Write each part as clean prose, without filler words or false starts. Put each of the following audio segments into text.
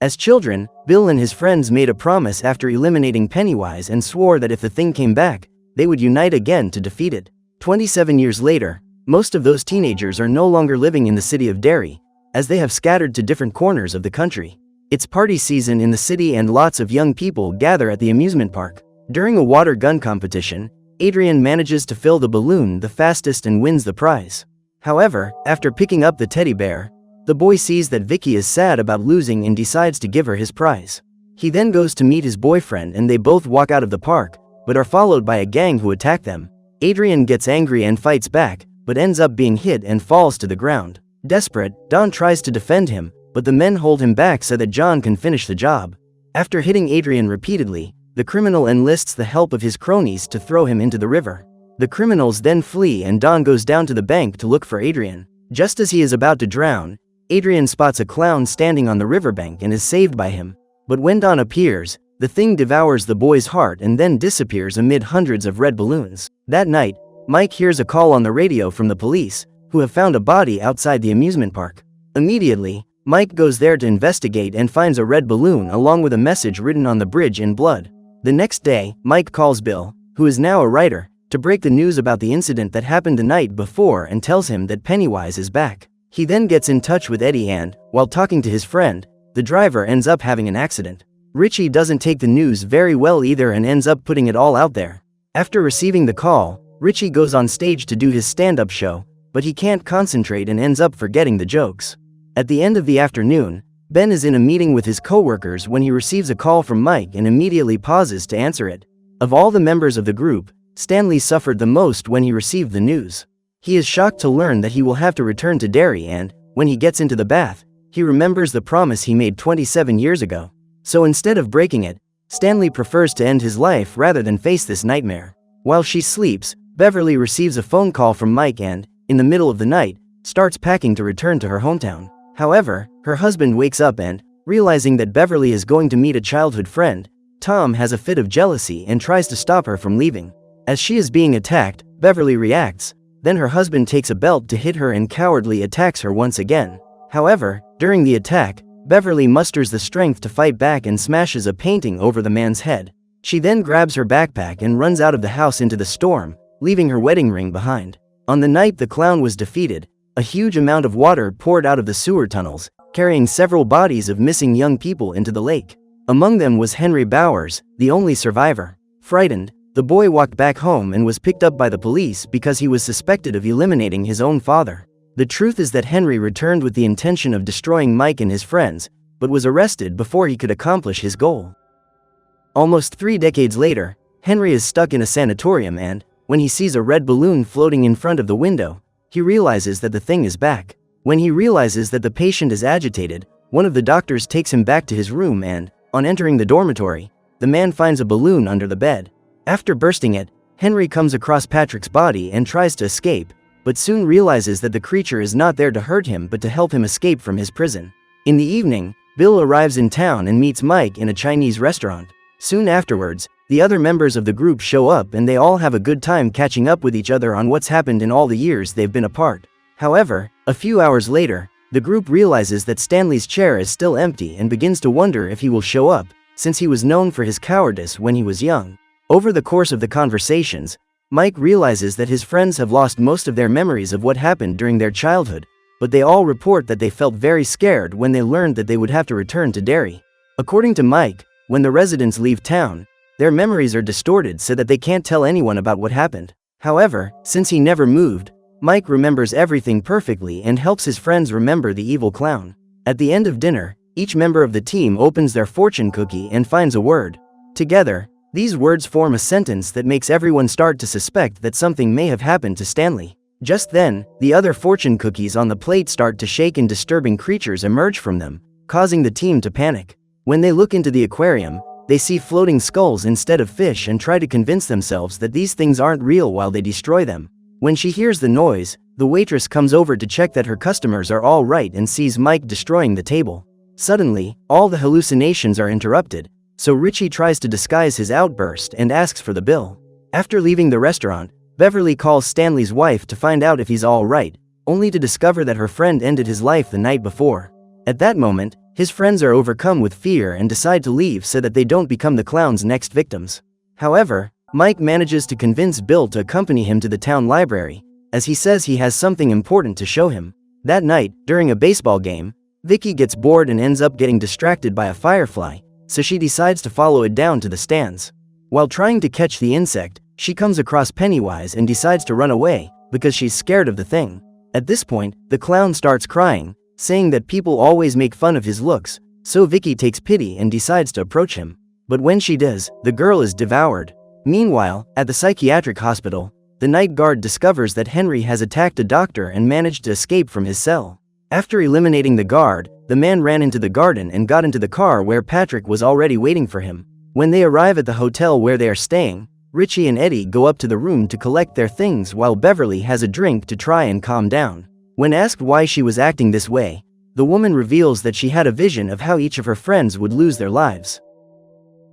As children, Bill and his friends made a promise after eliminating Pennywise and swore that if the thing came back, they would unite again to defeat it. 27 years later, most of those teenagers are no longer living in the city of Derry, as they have scattered to different corners of the country. It's party season in the city and lots of young people gather at the amusement park. During a water gun competition, Adrian manages to fill the balloon the fastest and wins the prize. However, after picking up the teddy bear, the boy sees that Vicky is sad about losing and decides to give her his prize. He then goes to meet his boyfriend and they both walk out of the park, but are followed by a gang who attack them. Adrian gets angry and fights back, but ends up being hit and falls to the ground. Desperate, Don tries to defend him, but the men hold him back so that John can finish the job. After hitting Adrian repeatedly, the criminal enlists the help of his cronies to throw him into the river. The criminals then flee and Don goes down to the bank to look for Adrian. Just as he is about to drown, Adrian spots a clown standing on the riverbank and is saved by him. But when Don appears, the thing devours the boy's heart and then disappears amid hundreds of red balloons. That night, Mike hears a call on the radio from the police, who have found a body outside the amusement park. Immediately, Mike goes there to investigate and finds a red balloon along with a message written on the bridge in blood. The next day, Mike calls Bill, who is now a writer, to break the news about the incident that happened the night before and tells him that Pennywise is back. He then gets in touch with Eddie and, while talking to his friend, the driver ends up having an accident. Richie doesn't take the news very well either and ends up putting it all out there. After receiving the call, Richie goes on stage to do his stand-up show, but he can't concentrate and ends up forgetting the jokes. At the end of the afternoon, Ben is in a meeting with his coworkers when he receives a call from Mike and immediately pauses to answer it. Of all the members of the group, Stanley suffered the most when he received the news. He is shocked to learn that he will have to return to Derry and, when he gets into the bath, he remembers the promise he made 27 years ago. So instead of breaking it, Stanley prefers to end his life rather than face this nightmare. While she sleeps, Beverly receives a phone call from Mike and, in the middle of the night, starts packing to return to her hometown. However, her husband wakes up and, realizing that Beverly is going to meet a childhood friend, Tom has a fit of jealousy and tries to stop her from leaving. As she is being attacked, Beverly reacts, then her husband takes a belt to hit her and cowardly attacks her once again. However, during the attack, Beverly musters the strength to fight back and smashes a painting over the man's head. She then grabs her backpack and runs out of the house into the storm, leaving her wedding ring behind. On the night the clown was defeated, a huge amount of water poured out of the sewer tunnels, carrying several bodies of missing young people into the lake. Among them was Henry Bowers, the only survivor. Frightened, the boy walked back home and was picked up by the police because he was suspected of eliminating his own father. The truth is that Henry returned with the intention of destroying Mike and his friends, but was arrested before he could accomplish his goal. Almost 3 decades later, Henry is stuck in a sanatorium and, when he sees a red balloon floating in front of the window, he realizes that the thing is back. When he realizes that the patient is agitated, one of the doctors takes him back to his room and, on entering the dormitory, the man finds a balloon under the bed. After bursting it, Henry comes across Patrick's body and tries to escape, but soon realizes that the creature is not there to hurt him but to help him escape from his prison. In the evening, Bill arrives in town and meets Mike in a Chinese restaurant. Soon afterwards, the other members of the group show up and they all have a good time catching up with each other on what's happened in all the years they've been apart. However, a few hours later, the group realizes that Stanley's chair is still empty and begins to wonder if he will show up, since he was known for his cowardice when he was young. Over the course of the conversations, Mike realizes that his friends have lost most of their memories of what happened during their childhood, but they all report that they felt very scared when they learned that they would have to return to Derry. According to Mike, when the residents leave town, their memories are distorted so that they can't tell anyone about what happened. However, since he never moved, Mike remembers everything perfectly and helps his friends remember the evil clown. At the end of dinner, each member of the team opens their fortune cookie and finds a word. Together, these words form a sentence that makes everyone start to suspect that something may have happened to Stanley. Just then, the other fortune cookies on the plate start to shake and disturbing creatures emerge from them, causing the team to panic. When they look into the aquarium, they see floating skulls instead of fish and try to convince themselves that these things aren't real while they destroy them. When she hears the noise, the waitress comes over to check that her customers are all right and sees Mike destroying the table. Suddenly, all the hallucinations are interrupted, so Richie tries to disguise his outburst and asks for the bill. After leaving the restaurant, Beverly calls Stanley's wife to find out if he's all right, only to discover that her friend ended his life the night before. At that moment, His friends are overcome with fear and decide to leave so that they don't become the clown's next victims. However, Mike manages to convince Bill to accompany him to the town library, as he says he has something important to show him. That night, during a baseball game, Vicky gets bored and ends up getting distracted by a firefly, so she decides to follow it down to the stands. While trying to catch the insect, she comes across Pennywise and decides to run away, because she's scared of the thing. At this point, the clown starts crying, saying that people always make fun of his looks, so Vicky takes pity and decides to approach him. But when she does, the girl is devoured. Meanwhile, at the psychiatric hospital, the night guard discovers that Henry has attacked a doctor and managed to escape from his cell. After eliminating the guard, the man ran into the garden and got into the car where Patrick was already waiting for him. When they arrive at the hotel where they are staying, Richie and Eddie go up to the room to collect their things while Beverly has a drink to try and calm down. When asked why she was acting this way, the woman reveals that she had a vision of how each of her friends would lose their lives.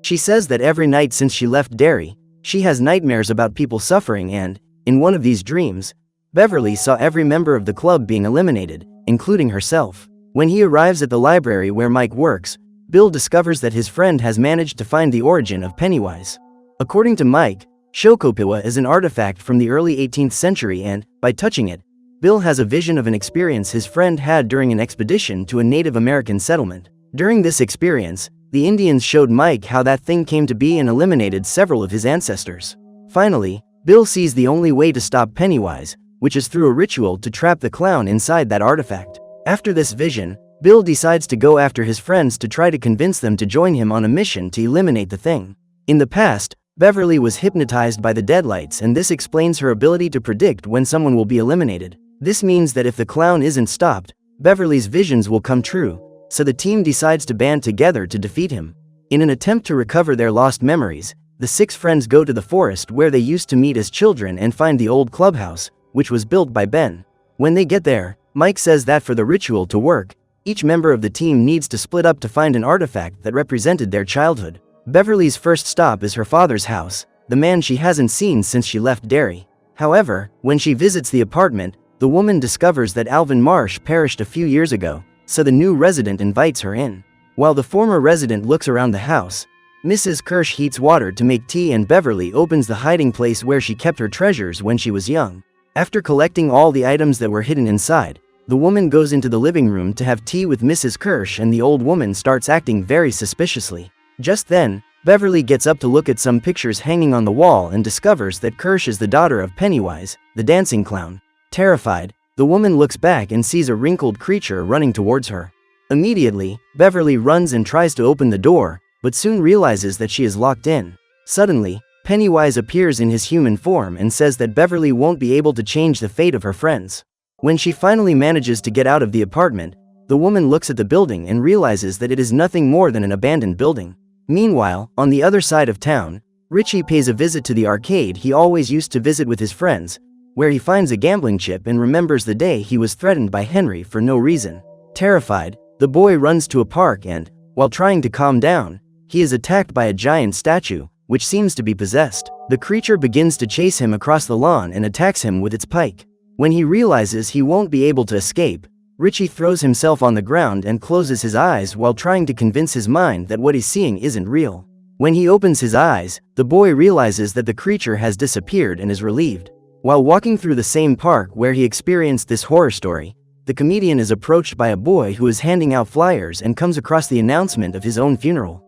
She says that every night since she left Derry, she has nightmares about people suffering and, in one of these dreams, Beverly saw every member of the club being eliminated, including herself. When he arrives at the library where Mike works, Bill discovers that his friend has managed to find the origin of Pennywise. According to Mike, Shokopiwa is an artifact from the early 18th century and, by touching it, Bill has a vision of an experience his friend had during an expedition to a Native American settlement. During this experience, the Indians showed Mike how that thing came to be and eliminated several of his ancestors. Finally, Bill sees the only way to stop Pennywise, which is through a ritual to trap the clown inside that artifact. After this vision, Bill decides to go after his friends to try to convince them to join him on a mission to eliminate the thing. In the past, Beverly was hypnotized by the deadlights, and this explains her ability to predict when someone will be eliminated. This means that if the clown isn't stopped, Beverly's visions will come true, so the team decides to band together to defeat him. In an attempt to recover their lost memories, the 6 friends go to the forest where they used to meet as children and find the old clubhouse, which was built by Ben. When they get there, Mike says that for the ritual to work, each member of the team needs to split up to find an artifact that represented their childhood. Beverly's first stop is her father's house, the man she hasn't seen since she left Derry. However, when she visits the apartment, the woman discovers that Alvin Marsh perished a few years ago, so the new resident invites her in. While the former resident looks around the house, Mrs. Kirsch heats water to make tea and Beverly opens the hiding place where she kept her treasures when she was young. After collecting all the items that were hidden inside, the woman goes into the living room to have tea with Mrs. Kirsch, and the old woman starts acting very suspiciously. Just then, Beverly gets up to look at some pictures hanging on the wall and discovers that Kirsch is the daughter of Pennywise, the dancing clown. Terrified, the woman looks back and sees a wrinkled creature running towards her. Immediately, Beverly runs and tries to open the door, but soon realizes that she is locked in. Suddenly, Pennywise appears in his human form and says that Beverly won't be able to change the fate of her friends. When she finally manages to get out of the apartment, the woman looks at the building and realizes that it is nothing more than an abandoned building. Meanwhile, on the other side of town, Richie pays a visit to the arcade he always used to visit with his friends, where he finds a gambling chip and remembers the day he was threatened by Henry for no reason. Terrified, the boy runs to a park and, while trying to calm down, he is attacked by a giant statue, which seems to be possessed. The creature begins to chase him across the lawn and attacks him with its pike. When he realizes he won't be able to escape, Richie throws himself on the ground and closes his eyes while trying to convince his mind that what he's seeing isn't real. When he opens his eyes, the boy realizes that the creature has disappeared and is relieved. While walking through the same park where he experienced this horror story, the comedian is approached by a boy who is handing out flyers and comes across the announcement of his own funeral.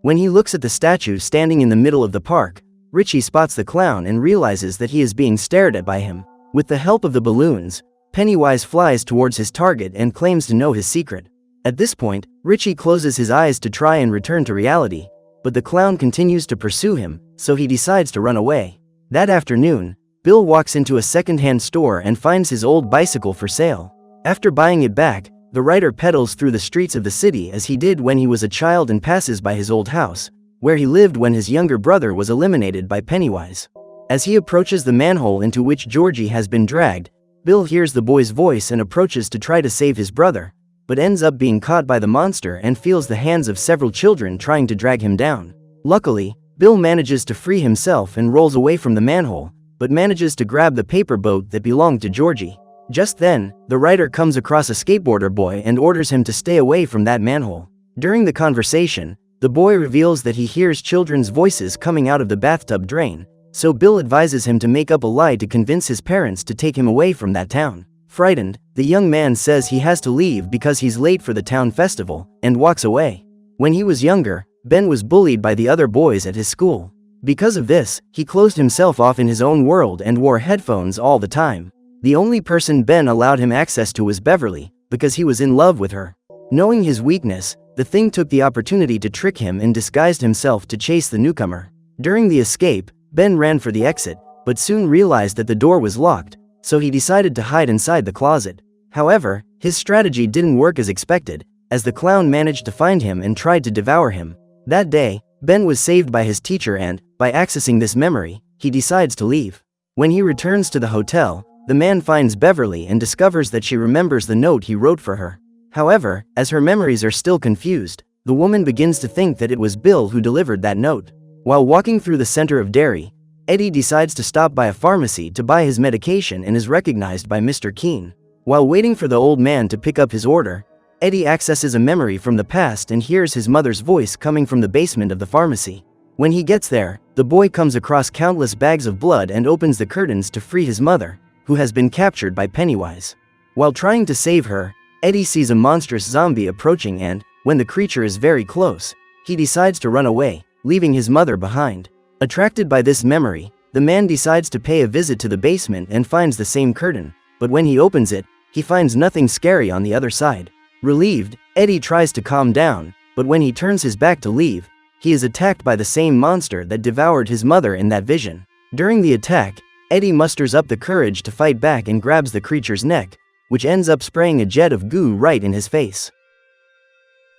When he looks at the statue standing in the middle of the park, Richie spots the clown and realizes that he is being stared at by him. With the help of the balloons, Pennywise flies towards his target and claims to know his secret. At this point, Richie closes his eyes to try and return to reality, but the clown continues to pursue him, so he decides to run away. That afternoon, Bill walks into a second-hand store and finds his old bicycle for sale. After buying it back, the writer pedals through the streets of the city as he did when he was a child and passes by his old house, where he lived when his younger brother was eliminated by Pennywise. As he approaches the manhole into which Georgie has been dragged, Bill hears the boy's voice and approaches to try to save his brother, but ends up being caught by the monster and feels the hands of several children trying to drag him down. Luckily, Bill manages to free himself and rolls away from the manhole, but manages to grab the paper boat that belonged to Georgie. Just then, the writer comes across a skateboarder boy and orders him to stay away from that manhole. During the conversation, the boy reveals that he hears children's voices coming out of the bathtub drain, so Bill advises him to make up a lie to convince his parents to take him away from that town. Frightened, the young man says he has to leave because he's late for the town festival, and walks away. When he was younger, Ben was bullied by the other boys at his school. Because of this, he closed himself off in his own world and wore headphones all the time. The only person Ben allowed him access to was Beverly, because he was in love with her. Knowing his weakness, the Thing took the opportunity to trick him and disguised himself to chase the newcomer. During the escape, Ben ran for the exit, but soon realized that the door was locked, so he decided to hide inside the closet. However, his strategy didn't work as expected, as the clown managed to find him and tried to devour him. That day, Ben was saved by his teacher and, by accessing this memory, he decides to leave. When he returns to the hotel, the man finds Beverly and discovers that she remembers the note he wrote for her. However, as her memories are still confused, the woman begins to think that it was Bill who delivered that note. While walking through the center of Derry, Eddie decides to stop by a pharmacy to buy his medication and is recognized by Mr. Keene. While waiting for the old man to pick up his order, Eddie accesses a memory from the past and hears his mother's voice coming from the basement of the pharmacy. When he gets there, the boy comes across countless bags of blood and opens the curtains to free his mother, who has been captured by Pennywise. While trying to save her, Eddie sees a monstrous zombie approaching and, when the creature is very close, he decides to run away, leaving his mother behind. Attracted by this memory, the man decides to pay a visit to the basement and finds the same curtain, but when he opens it, he finds nothing scary on the other side. Relieved, Eddie tries to calm down, but when he turns his back to leave, he is attacked by the same monster that devoured his mother in that vision. During the attack, Eddie musters up the courage to fight back and grabs the creature's neck, which ends up spraying a jet of goo right in his face.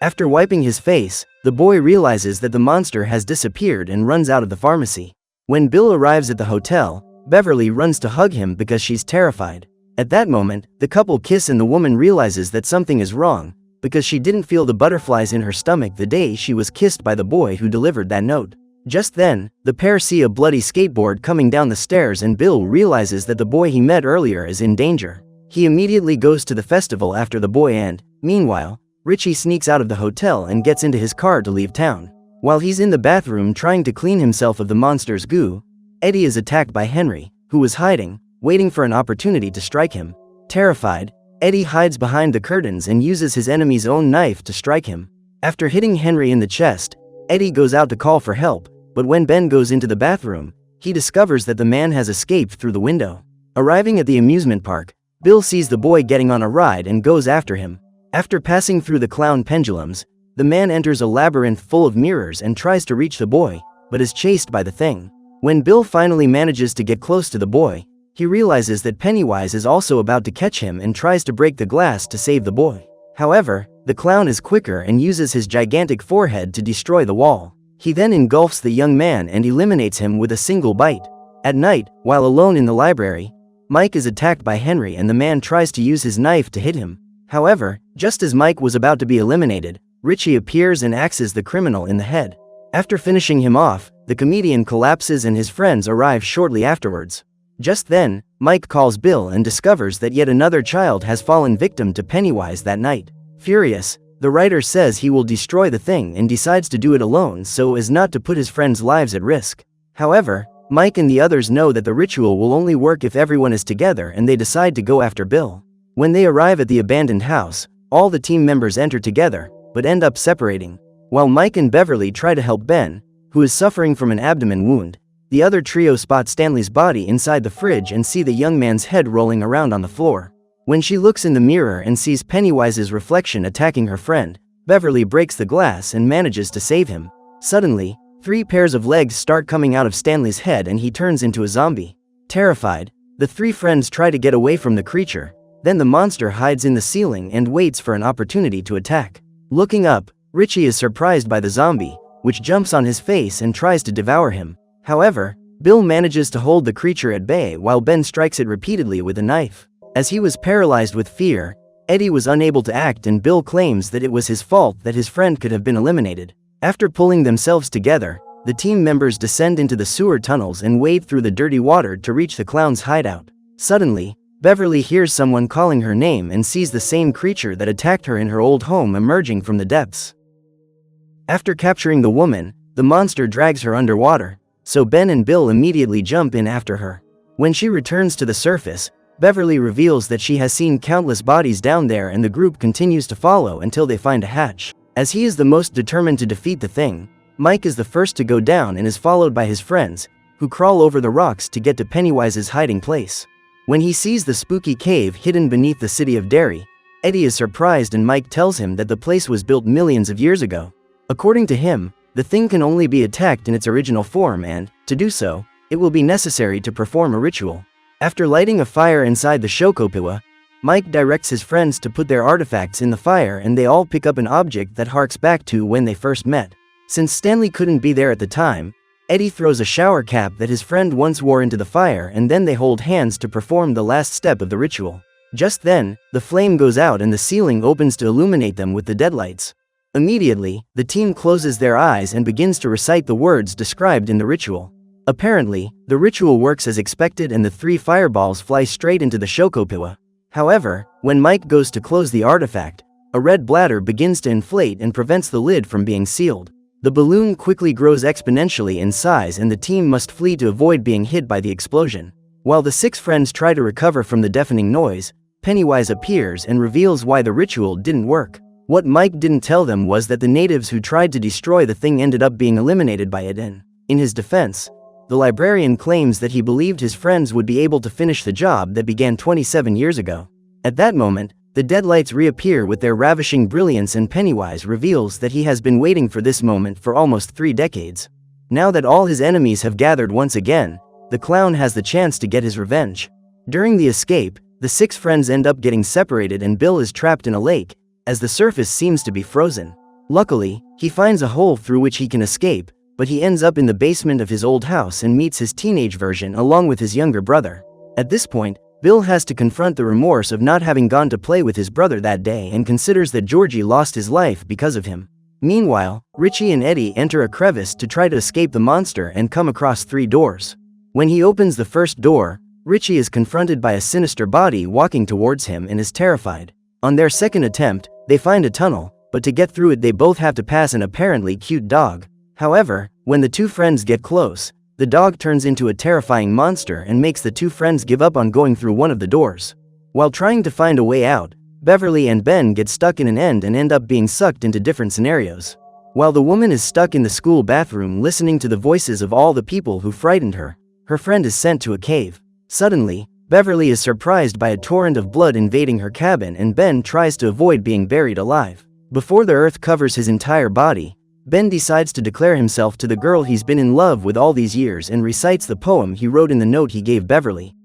After wiping his face, the boy realizes that the monster has disappeared and runs out of the pharmacy. When Bill arrives at the hotel, Beverly runs to hug him because she's terrified. At that moment, the couple kiss and the woman realizes that something is wrong, because she didn't feel the butterflies in her stomach the day she was kissed by the boy who delivered that note. Just then, the pair see a bloody skateboard coming down the stairs and Bill realizes that the boy he met earlier is in danger. He immediately goes to the festival after the boy and, meanwhile, Richie sneaks out of the hotel and gets into his car to leave town. While he's in the bathroom trying to clean himself of the monster's goo, Eddie is attacked by Henry, who was hiding, waiting for an opportunity to strike him. Terrified, Eddie hides behind the curtains and uses his enemy's own knife to strike him. After hitting Henry in the chest, Eddie goes out to call for help, but when Ben goes into the bathroom, he discovers that the man has escaped through the window. Arriving at the amusement park, Bill sees the boy getting on a ride and goes after him. After passing through the clown pendulums, the man enters a labyrinth full of mirrors and tries to reach the boy, but is chased by the Thing. When Bill finally manages to get close to the boy, he realizes that Pennywise is also about to catch him and tries to break the glass to save the boy. However, the clown is quicker and uses his gigantic forehead to destroy the wall. He then engulfs the young man and eliminates him with a single bite. At night, while alone in the library, Mike is attacked by Henry and the man tries to use his knife to hit him. However, just as Mike was about to be eliminated, Richie appears and axes the criminal in the head. After finishing him off, the comedian collapses and his friends arrive shortly afterwards. Just then, Mike calls Bill and discovers that yet another child has fallen victim to Pennywise that night. Furious, the writer says he will destroy the Thing and decides to do it alone so as not to put his friends' lives at risk. However, Mike and the others know that the ritual will only work if everyone is together and they decide to go after Bill. When they arrive at the abandoned house, all the team members enter together, but end up separating. While Mike and Beverly try to help Ben, who is suffering from an abdomen wound, the other trio spot Stanley's body inside the fridge and see the young man's head rolling around on the floor. When she looks in the mirror and sees Pennywise's reflection attacking her friend, Beverly breaks the glass and manages to save him. Suddenly, 3 pairs of legs start coming out of Stanley's head and he turns into a zombie. Terrified, the 3 friends try to get away from the creature. Then the monster hides in the ceiling and waits for an opportunity to attack. Looking up, Richie is surprised by the zombie, which jumps on his face and tries to devour him. However, Bill manages to hold the creature at bay while Ben strikes it repeatedly with a knife. As he was paralyzed with fear, Eddie was unable to act and Bill claims that it was his fault that his friend could have been eliminated. After pulling themselves together, the team members descend into the sewer tunnels and wade through the dirty water to reach the clown's hideout. Suddenly, Beverly hears someone calling her name and sees the same creature that attacked her in her old home emerging from the depths. After capturing the woman, the monster drags her underwater, so Ben and Bill immediately jump in after her. When she returns to the surface, Beverly reveals that she has seen countless bodies down there, and the group continues to follow until they find a hatch. As he is the most determined to defeat the thing, Mike is the first to go down and is followed by his friends, who crawl over the rocks to get to Pennywise's hiding place. When he sees the spooky cave hidden beneath the city of Derry, Eddie is surprised and Mike tells him that the place was built millions of years ago. According to him, the thing can only be attacked in its original form and, to do so, it will be necessary to perform a ritual. After lighting a fire inside the Shokopiwa, Mike directs his friends to put their artifacts in the fire, and they all pick up an object that harks back to when they first met. Since Stanley couldn't be there at the time, Eddie throws a shower cap that his friend once wore into the fire, and then they hold hands to perform the last step of the ritual. Just then, the flame goes out and the ceiling opens to illuminate them with the deadlights. Immediately, the team closes their eyes and begins to recite the words described in the ritual. Apparently, the ritual works as expected and the 3 fireballs fly straight into the Shokopiwa. However, when Mike goes to close the artifact, a red bladder begins to inflate and prevents the lid from being sealed. The balloon quickly grows exponentially in size and the team must flee to avoid being hit by the explosion. While the 6 friends try to recover from the deafening noise, Pennywise appears and reveals why the ritual didn't work. What Mike didn't tell them was that the natives who tried to destroy the thing ended up being eliminated by it. In his defense, the librarian claims that he believed his friends would be able to finish the job that began 27 years ago. At that moment, the deadlights reappear with their ravishing brilliance and Pennywise reveals that he has been waiting for this moment for almost 3 decades. Now that all his enemies have gathered once again, the clown has the chance to get his revenge. During the escape, the 6 friends end up getting separated and Bill is trapped in a lake, as the surface seems to be frozen. Luckily, he finds a hole through which he can escape, but he ends up in the basement of his old house and meets his teenage version along with his younger brother. At this point, Bill has to confront the remorse of not having gone to play with his brother that day and considers that Georgie lost his life because of him. Meanwhile, Richie and Eddie enter a crevice to try to escape the monster and come across 3 doors. When he opens the first door, Richie is confronted by a sinister body walking towards him and is terrified. On their second attempt, they find a tunnel, but to get through it they both have to pass an apparently cute dog. However, when the 2 friends get close, the dog turns into a terrifying monster and makes the 2 friends give up on going through one of the doors. While trying to find a way out, Beverly and Ben get stuck in an end and end up being sucked into different scenarios. While the woman is stuck in the school bathroom listening to the voices of all the people who frightened her, her friend is sent to a cave. Suddenly, Beverly is surprised by a torrent of blood invading her cabin and Ben tries to avoid being buried alive. Before the earth covers his entire body, Ben decides to declare himself to the girl he's been in love with all these years and recites the poem he wrote in the note he gave Beverly.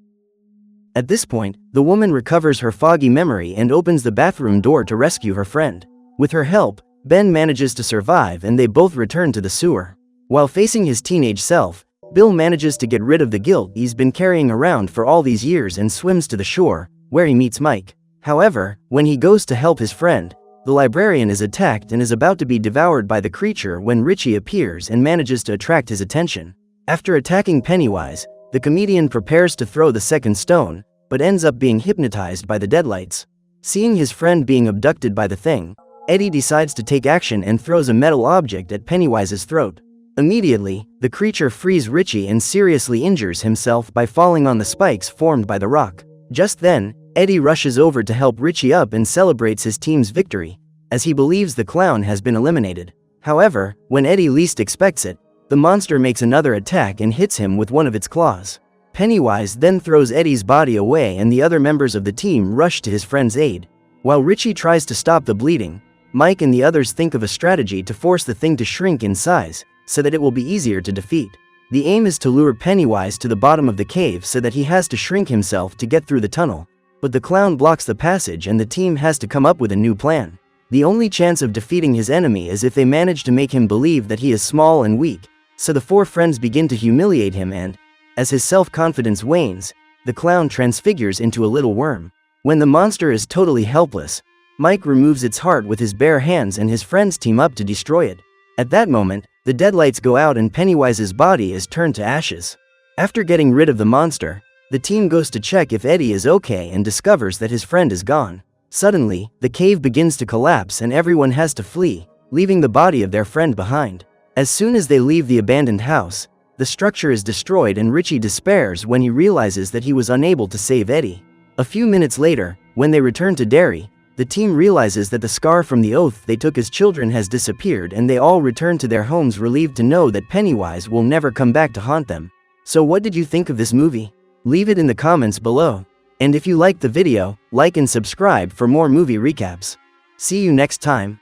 At this point, the woman recovers her foggy memory and opens the bathroom door to rescue her friend. With her help, Ben manages to survive and they both return to the sewer. While facing his teenage self, Bill manages to get rid of the guilt he's been carrying around for all these years and swims to the shore, where he meets Mike. However, when he goes to help his friend, the librarian is attacked and is about to be devoured by the creature when Richie appears and manages to attract his attention. After attacking Pennywise, the comedian prepares to throw the second stone, but ends up being hypnotized by the deadlights. Seeing his friend being abducted by the thing, Eddie decides to take action and throws a metal object at Pennywise's throat. Immediately, the creature frees Richie and seriously injures himself by falling on the spikes formed by the rock. Just then, Eddie rushes over to help Richie up and celebrates his team's victory, as he believes the clown has been eliminated. However, when Eddie least expects it, the monster makes another attack and hits him with one of its claws. Pennywise then throws Eddie's body away and the other members of the team rush to his friend's aid. While Richie tries to stop the bleeding, Mike and the others think of a strategy to force the thing to shrink in size, so that it will be easier to defeat. The aim is to lure Pennywise to the bottom of the cave so that he has to shrink himself to get through the tunnel. But the clown blocks the passage and the team has to come up with a new plan. The only chance of defeating his enemy is if they manage to make him believe that he is small and weak, so the 4 friends begin to humiliate him and, as his self-confidence wanes, the clown transfigures into a little worm. When the monster is totally helpless, Mike removes its heart with his bare hands and his friends team up to destroy it. At that moment, the deadlights go out and Pennywise's body is turned to ashes. After getting rid of the monster, The team goes to check if Eddie is okay and discovers that his friend is gone. Suddenly, the cave begins to collapse and everyone has to flee, leaving the body of their friend behind. As soon as they leave the abandoned house, the structure is destroyed and Richie despairs when he realizes that he was unable to save Eddie. A few minutes later, when they return to Derry, the team realizes that the scar from the oath they took as children has disappeared and they all return to their homes relieved to know that Pennywise will never come back to haunt them. So what did you think of this movie? Leave it in the comments below. And if you liked the video, like and subscribe for more movie recaps. See you next time.